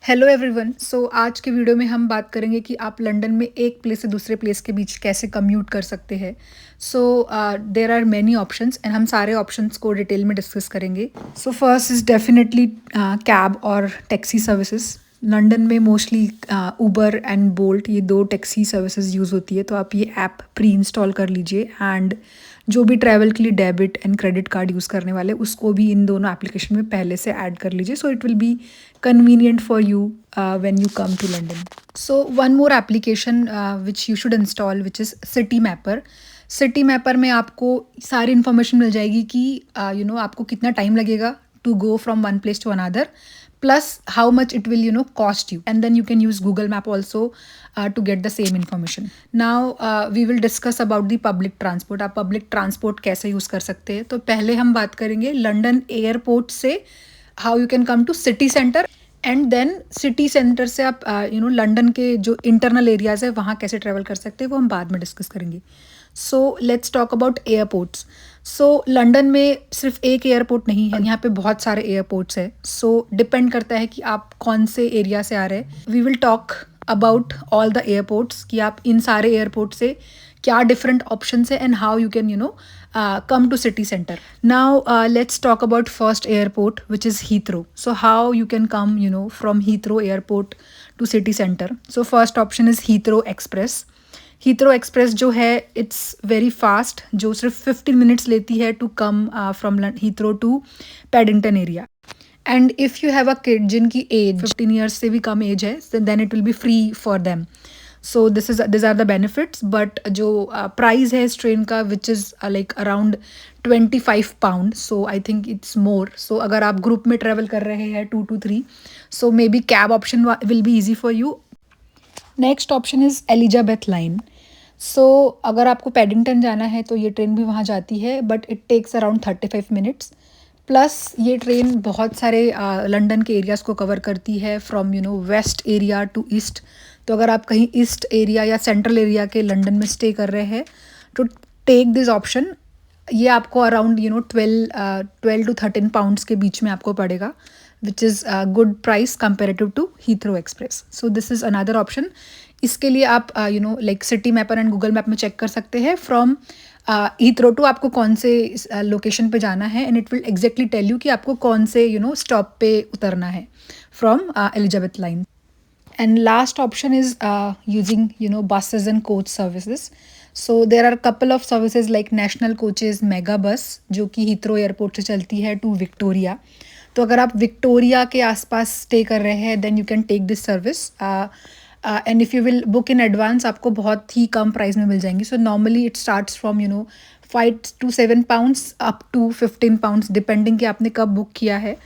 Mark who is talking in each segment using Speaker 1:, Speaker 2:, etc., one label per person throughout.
Speaker 1: Hello everyone. आज के video में हम बात करेंगे कि आप लंदन में एक प्लेस से दूसरे प्लेस के बीच कैसे कम्यूट कर सकते हैं। There are many options and हम सारे ऑप्शंस को डिटेल में डिस्कस करेंगे। फर्स्ट इज़ डेफिनेटली कैब और टैक्सी सर्विसेज। लंदन में मोस्टली उबर एंड बोल्ट ये दो टैक्सी सर्विसेज यूज़ होती है, तो आप ये ऐप प्री इंस्टॉल कर लीजिए एंड जो भी ट्रैवल के लिए debit and credit card use करने वाले उसको भी इन दोनों एप्लीकेशन में पहले से ऐड कर लीजिए, so it will be convenient for you when you come to London. So one more application which you should install, which is City Mapper. City Mapper में आपको सारी इन्फॉर्मेशन मिल जाएगी कि आपको कितना टाइम लगेगा to go from one place to another, plus how much it will cost you, and then you can use Google Map also to get the same information. Now we will discuss about the public transport. आप public transport कैसे use कर सकते हैं। तो पहले हम बात करेंगे लंदन एयरपोर्ट से how you can come to city centre, and then city centre से आप लंदन के जो इंटरनल एरियाज़ है वहाँ कैसे ट्रैवल कर सकते हैं वो हम बाद में डिस्कस करेंगे। So let's talk about airports. London में सिर्फ एक एयरपोर्ट नहीं है, यहाँ पे बहुत सारे एयरपोर्ट्स है। डिपेंड करता है कि आप कौन से एरिया से आ रहे हैं। We will talk about all the airports कि आप इन सारे एयरपोर्ट से क्या डिफरेंट ऑप्शन है and how you can come to city center. Now let's talk about first airport, which is Heathrow. So how you can come from Heathrow airport to city center. So first option is Heathrow Express. Heathrow Express जो है it's very fast, जो सिर्फ 15 minutes लेती है to come from Heathrow to Paddington area. And if you have a kid जिनकी age 15 years से भी कम age है, then it will be free for them. So this are the benefits, but जो प्राइस है इस ट्रेन का which is like around £25, so I think it's more. So अगर आप ग्रुप में ट्रेवल कर रहे हैं 2 to 3, so may be cab option will be easy for you. Next option is Elizabeth line. अगर आपको पैडिंगटन जाना है तो ये ट्रेन भी वहाँ जाती है, but it takes around 35 minutes. Plus ये ट्रेन बहुत सारे लंदन के एरियाज़ को कवर करती है, from west area to east. तो अगर आप कहीं ईस्ट एरिया या सेंट्रल एरिया के लंदन में स्टे कर रहे हैं तो टेक दिस ऑप्शन। ये आपको अराउंड 12 to 13 पाउंड्स के बीच में आपको पड़ेगा, which is good price comparative to Heathrow Express. So this is another option. इसके लिए आप like Citymapper and Google map में चेक कर सकते हैं फ्रॉम हीथ्रो टू आपको कौन से लोकेशन पे जाना है, and it will exactly tell you कि आपको कौन से स्टॉप पे उतरना है from Elizabeth line. And last option is using buses and coach services. So there are a couple of services like national coaches, mega bus जो कि Heathrow airport से चलती है टू विक्टोरिया। तो अगर आप विक्टोरिया के आसपास स्टे कर रहे हैं then you can take this service, and if you will book in advance आपको बहुत ही कम प्राइस में मिल जाएंगी। So normally it starts from 5 to 7 pounds up to 15 pounds depending कि आपने कब बुक किया है।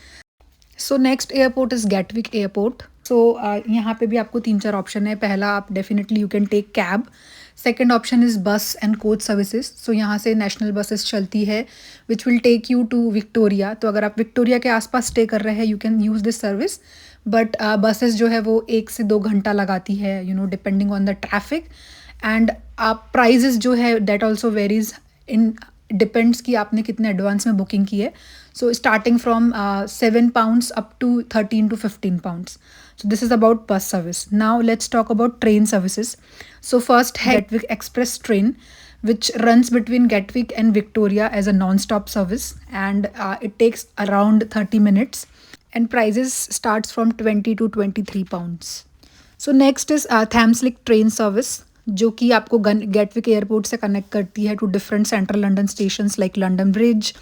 Speaker 1: So next airport is Gatwick airport. यहाँ पे भी आपको 3-4 ऑप्शन है। पहला, आप definitely you can take cab. Second option is bus and coach services. यहाँ से नेशनल बसेस चलती है which will take you to Victoria. तो अगर आप विक्टोरिया के आसपास स्टे कर रहे हैं you can use this service, but buses जो है वो 1 से 2 घंटा लगाती है depending on the traffic. And आप प्राइजेस जो है that also varies in depends कि आपने कितने एडवांस में बुकिंग की है। So starting from 7 pounds up to 13 to 15 pounds. So this is about bus service. Now let's talk about train services. So first, Gatwick Express train, which runs between Gatwick and Victoria as a non-stop service, and it takes around 30 minutes, and prices starts from 20 to 23 pounds. So next is Thameslink train service, जो कि आपको Gatwick airport से connect करती है to different central London stations like London Bridge,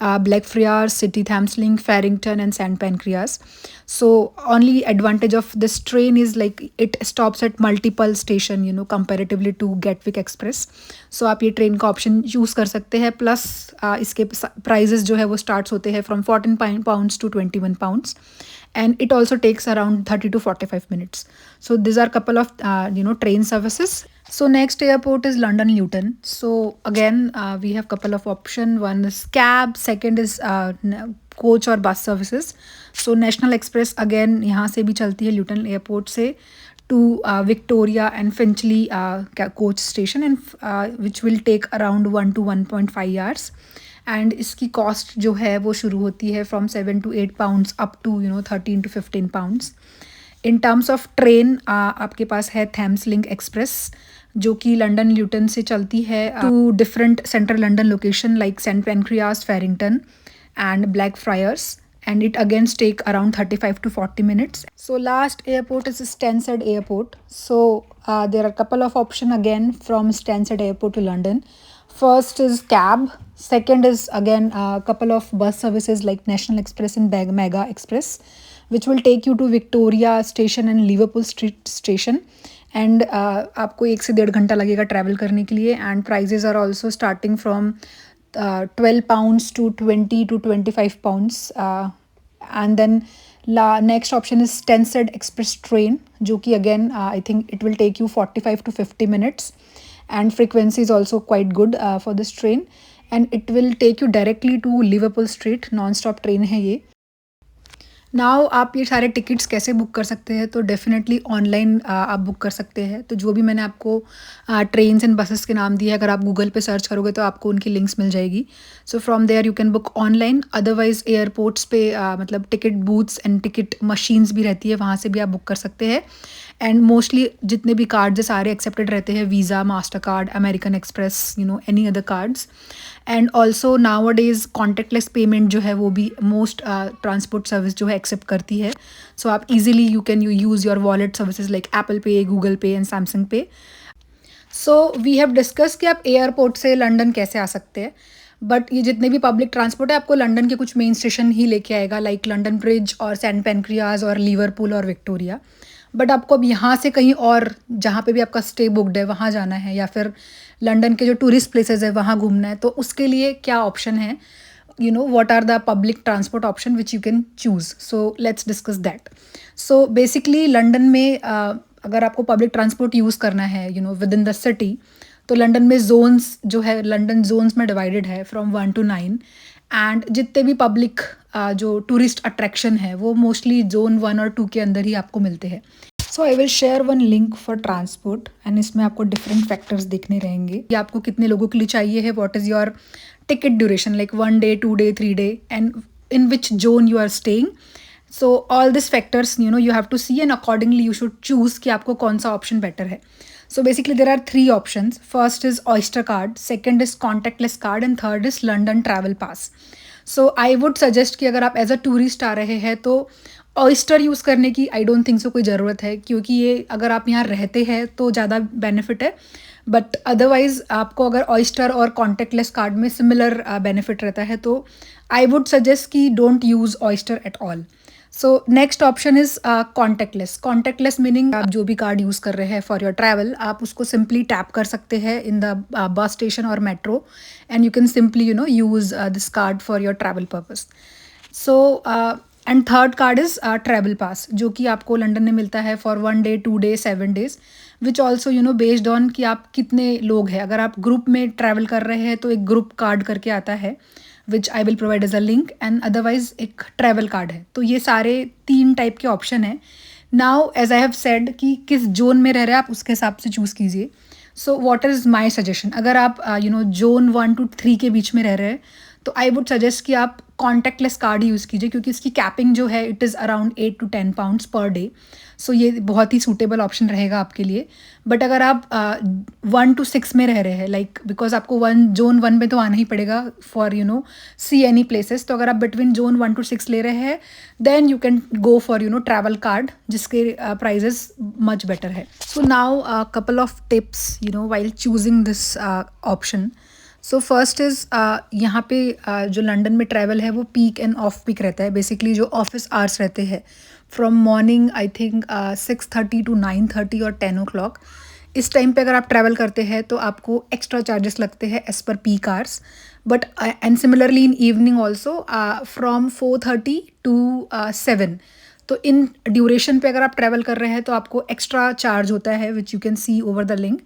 Speaker 1: Blackfriars, City Thameslink, Farringdon and Saint Pancras. So only advantage of this train is like it stops at multiple station comparatively to Gatwick Express. So आप ये train का option use कर सकते हैं। Plus इसके prices जो है वो स्टार्ट्स होते हैं from 14 pounds to 21 pounds, and it also takes around 30 to 45 minutes. So these are couple of train services. So next airport is London Luton. So again we have couple of option. One is cab, second is coach or bus services. So National Express again यहाँ से भी चलती है Luton airport से to Victoria and Finchley coach station, and which will take around 1 to 1.5 hours. And इसकी cost जो है वो शुरू होती है from 7 to 8 pounds up to 13 to 15 pounds. In terms of train आपके पास है थैम्स लिंक एक्सप्रेस, जो कि लंदन ल्यूटन से चलती है to different central London location like Saint Pancras, Farringdon and Blackfriars, and it again take around 35 to 40 minutes. So last airport is Stansted Airport. So there are a couple of options again from Stansted Airport to London. First is cab. Second is again a couple of bus services like National Express and Mega Express, which will take you to Victoria Station and Liverpool Street Station. And आपको 1 से 1.5 घंटा लगेगा travel करने के लिए. And prices are also starting from £12 to £20 to £25. And then next option is Stansted Express train, जो कि again I think it will take you 45 to 50 minutes, and frequency is also quite good for this train, and it will take you directly to Liverpool Street. non-stop train है ये. Now आप ये सारे tickets कैसे book कर सकते हैं? तो डेफिनेटली ऑनलाइन आप बुक कर सकते हैं. तो जो भी मैंने आपको ट्रेन्स एंड बसेस के नाम दिए, अगर आप गूगल पे सर्च करोगे तो आपको उनकी लिंक्स मिल जाएगी. So from there you can book online. Otherwise airports पे मतलब ticket booths and ticket machines भी रहती है, वहाँ से भी आप बुक कर सकते हैं. एंड मोस्टली जितने भी कार्ड्स है सारे एक्सेप्टेड रहते हैं, visa, master card, American express, any other cards. And also now days contact lens payment जो है वो भी मोस्ट ट्रांसपोर्ट सर्विस जो है एक्सेप्ट करती है. सो आप easily you can use your wallet services like Apple Pay, Google Pay and Samsung Pay. So we have discuss कि आप एयरपोर्ट से लंदन कैसे आ सकते हैं. बट ये जितने भी पब्लिक ट्रांसपोर्ट है आपको लंदन के कुछ मेन स्टेशन ही लेके आएगा, लाइक लंदन ब्रिज और सेंट पेनक्रियाज और लिवरपूल और विक्टोरिया. बट आपको अब यहाँ से कहीं और जहाँ पे भी आपका स्टे बुकड है वहाँ जाना है, या फिर लंदन के जो टूरिस्ट प्लेसेस है वहाँ घूमना है, तो उसके लिए क्या ऑप्शन है, what are the public transport option which you can choose. So let's discuss that. So basically London में अगर आपको पब्लिक ट्रांसपोर्ट यूज़ करना है विद इन द सिटी, तो लंदन में जोन्स जो है, लंदन जोन्स में डिवाइडेड है फ्रॉम 1 to 9. एंड जितने भी पब्लिक जो टूरिस्ट अट्रैक्शन है वो मोस्टली जोन 1 और 2 के अंदर ही आपको मिलते हैं. So I will share one link for transport, and इसमें आपको डिफरेंट फैक्टर्स देखने रहेंगे कि आपको कितने लोगों के लिए चाहिए है, what is your ticket duration like 1 day, 2 day, 3 day, and in which zone you are staying. So all this factors you have to see, and accordingly you should choose कि आपको कौन सा ऑप्शन बेटर है. So basically there are 3 options. First is Oyster card, second is contactless card, and third is London travel pass. So I would suggest कि अगर आप as a tourist आ रहे हैं तो ऑयस्टर यूज़ करने की आई डोंट थिंक सो कोई ज़रूरत है, क्योंकि ये अगर आप यहाँ रहते हैं तो ज़्यादा बेनिफिट है. बट अदरवाइज़ आपको अगर ऑयस्टर और कॉन्टेक्टलेस कार्ड में सिमिलर बेनिफिट रहता है, तो आई वुड सजेस्ट कि don't use oyster at all. So next option is contact lens. Contact lens meaning आप जो भी कार्ड यूज़ कर रहे हैं फॉर योर ट्रैवल, आप उसको सिंपली टैप कर सकते हैं इन द बस स्टेशन और metro, and you can simply use this card for your travel purpose. So and third card is travel pass, जो कि आपको लंदन में मिलता है for 1 day, 2 day, 7 days, which also based on कि आप कितने लोग हैं. अगर आप ग्रुप में ट्रैवल कर रहे हैं तो एक ग्रुप कार्ड करके आता है which I will provide as a link, and otherwise एक ट्रैवल कार्ड है. तो ये सारे 3 टाइप के ऑप्शन हैं. Now as I have said कि किस जोन में रह रहे हैं आप उसके हिसाब से चूज़ कीजिए. So what is my suggestion, अगर आप जोन 1 to 3 के बीच में रह रहे हैं तो आई वुड सजेस्ट कि आप कॉन्टैक्टलेस कार्ड यूज़ कीजिए, क्योंकि इसकी कैपिंग जो है it is around 8 to 10 pounds per day. So ये बहुत ही सूटेबल ऑप्शन रहेगा आपके लिए. बट अगर आप 1 to 6 में रह रहे हैं, लाइक बिकॉज आपको जोन 1 में तो आना ही पड़ेगा फॉर सी एनी प्लेसेस, तो अगर आप बिटवीन जोन 1 to 6 ले रहे हैं then you can go for travel card, जिसके प्राइजेस मच बेटर है. So now couple of tips while choosing this option. So first is यहाँ पे जो लंदन में ट्रैवल है वो पीक एंड ऑफ पीक रहता है. बेसिकली जो ऑफिस आवर्स रहते हैं from morning I think 6:30 to 9:30 और 10 o'clock, इस टाइम पे अगर आप ट्रैवल करते हैं तो आपको एक्स्ट्रा चार्जेस लगते हैं एज पर peak hours. But and similarly in evening also from 4:30 to 7. तो इन ड्यूरेशन पे अगर आप ट्रैवल कर रहे हैं तो आपको एक्स्ट्रा चार्ज होता है which you can see over the link.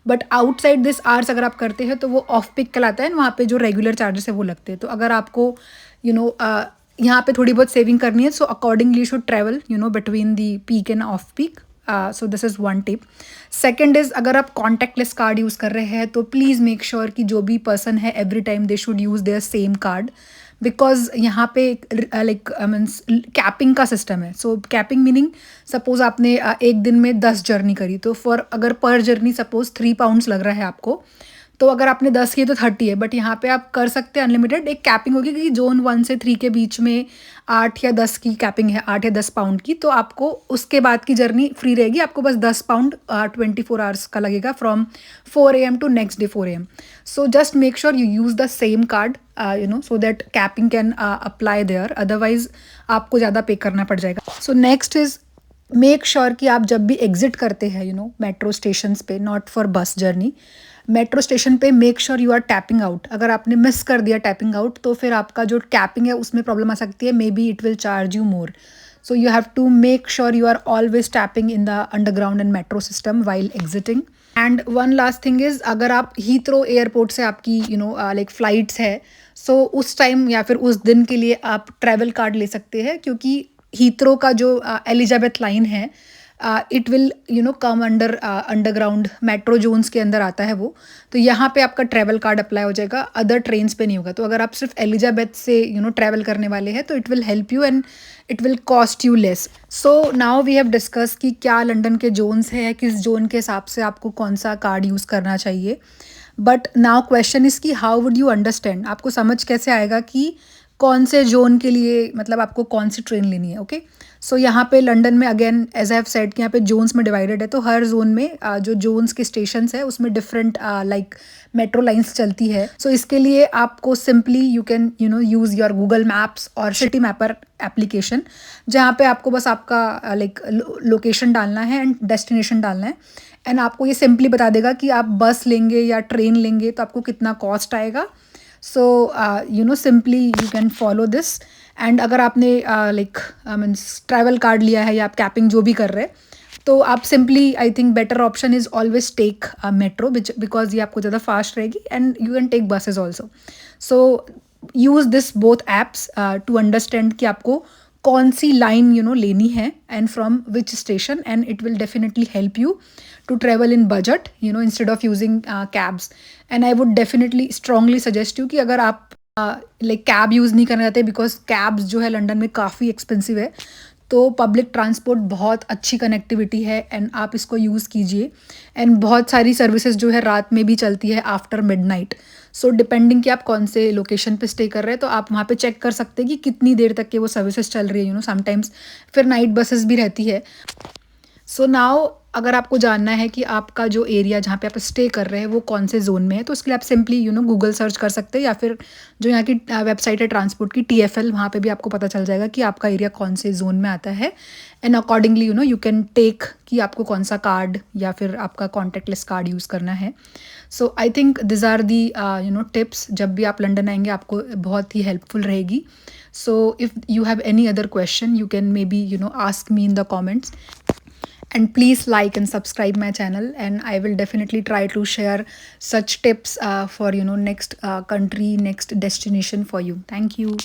Speaker 1: But outside this hours अगर आप करते हैं तो वो ऑफ पिक कहलाता है, वहाँ पे जो रेगुलर चार्जेस है वो लगते हैं. तो अगर आपको यहाँ पे थोड़ी बहुत सेविंग करनी है, so accordingly should travel between the peak end off peak. So this is one tip. Second is अगर आप कॉन्टैक्टलेस कार्ड यूज़ कर रहे हैं तो प्लीज़ मेक श्योर कि जो भी पर्सन है every time they should use their same card, because यहाँ पे लाइक मीन्स कैपिंग का सिस्टम है. सो कैपिंग मीनिंग सपोज आपने एक दिन में 10 जर्नी करी, तो फॉर अगर पर जर्नी सपोज 3 पाउंड्स लग रहा है आपको, तो अगर आपने 10 किए तो 30 है. बट यहाँ पे आप कर सकते हैं अनलिमिटेड. एक कैपिंग होगी कि जोन 1 से 3 के बीच में 8 या 10 की कैपिंग है, 8 या 10 पाउंड की, तो आपको उसके बाद की जर्नी फ्री रहेगी. आपको बस 10 पाउंड 24 आवर्स का लगेगा from 4 AM to next day 4 AM. So just make sure you use the same card so that capping can apply there, otherwise आपको ज़्यादा पे करना पड़ जाएगा. So next is make sure कि आप जब भी एग्जिट करते हैं मेट्रो स्टेशन पे, not for bus journey, metro station पे make sure you are tapping out. अगर आपने मिस कर दिया टैपिंग आउट, तो फिर आपका जो टैपिंग है उसमें प्रॉब्लम आ सकती है. Maybe it will charge you more. So you have to make sure you are always tapping in the underground and metro system while exiting. And one last thing is, अगर आप Heathrow airport से आपकी like flights है, सो उस time या फिर उस दिन के लिए आप ट्रैवल कार्ड ले सकते हैं, क्योंकि हीथ्रो का जो एलिजाबेथ लाइन है, it will come under underground metro zones के अंदर आता है वो. तो यहाँ पे आपका ट्रैवल कार्ड अप्लाई हो जाएगा, अदर ट्रेन्स पे नहीं होगा. तो अगर आप सिर्फ एलिजाबेथ से ट्रैवल करने वाले हैं, तो it will help you and it will cost you less. So now we have discuss कि क्या लंदन के जोन्स हैं, किस जोन के हिसाब से आपको कौन सा कार्ड यूज़ करना चाहिए. बट नाउ क्वेश्चन इज़ कि हाउ वुड यू अंडरस्टैंड, आपको समझ कैसे आएगा कि कौन से जोन के लिए मतलब आपको कौन सी ट्रेन लेनी है. ओके, सो यहाँ पे लंदन में again as I have said कि यहाँ पे जोन्स में डिवाइडेड है. तो हर जोन में जो जोन्स के स्टेशंस है उसमें डिफरेंट लाइक मेट्रो लाइंस चलती है. सो इसके लिए आपको simply you can use your Google maps और सिटी मैपर एप्लीकेशन, जहाँ पे आपको बस आपका लाइक लोकेशन डालना है एंड डेस्टिनेशन डालना है, एंड आपको ये सिंपली बता देगा कि आप बस लेंगे या ट्रेन लेंगे तो आपको कितना कॉस्ट आएगा. So simply you can follow this. And अगर आपने लाइक मीन्स ट्रैवल कार्ड लिया है या आप कैपिंग जो भी कर रहे हैं, तो आप simply, I think better option is always take metro, because ये आपको ज़्यादा फास्ट रहेगी, and you can take buses also. So use this both apps to understand कि आपको कौन सी लाइन लेनी है and from which station, and it will definitely help you to travel in budget instead of using cabs. And I would definitely strongly suggest you कि अगर आप like cab use नहीं करना चाहते, बिकॉज कैब्स जो है लंदन में काफ़ी एक्सपेंसिव है, तो पब्लिक ट्रांसपोर्ट बहुत अच्छी कनेक्टिविटी है एंड आप इसको यूज़ कीजिए. एंड बहुत सारी सर्विसेज जो है रात में भी चलती है आफ्टर मिडनाइट. सो डिपेंडिंग कि आप कौन से लोकेशन पे स्टे कर रहे हैं, तो आप वहाँ पे चेक कर सकते हैं कि कितनी देर तक के वो सर्विसेज चल रही है. समटाइम्स फिर नाइट बसेस भी रहती है. सो नाउ अगर आपको जानना है कि आपका जो एरिया जहाँ पे आप स्टे कर रहे हैं वो कौन से जोन में है, तो उसके लिए आप सिंपली गूगल सर्च कर सकते हैं, या फिर जो यहाँ की वेबसाइट है ट्रांसपोर्ट की TFL, वहाँ पे भी आपको पता चल जाएगा कि आपका एरिया कौन से जोन में आता है. And accordingly you can take कि आपको कौन सा कार्ड या फिर आपका कॉन्टैक्टलेस कार्ड यूज़ करना है. So I think this are the tips. जब भी आप लंदन आएंगे आपको बहुत ही हेल्पफुल रहेगी. So if you have any other question you can may be ask me in the comments. And please like and subscribe my channel, and I will definitely try to share such tips for next country, next destination for you. Thank you.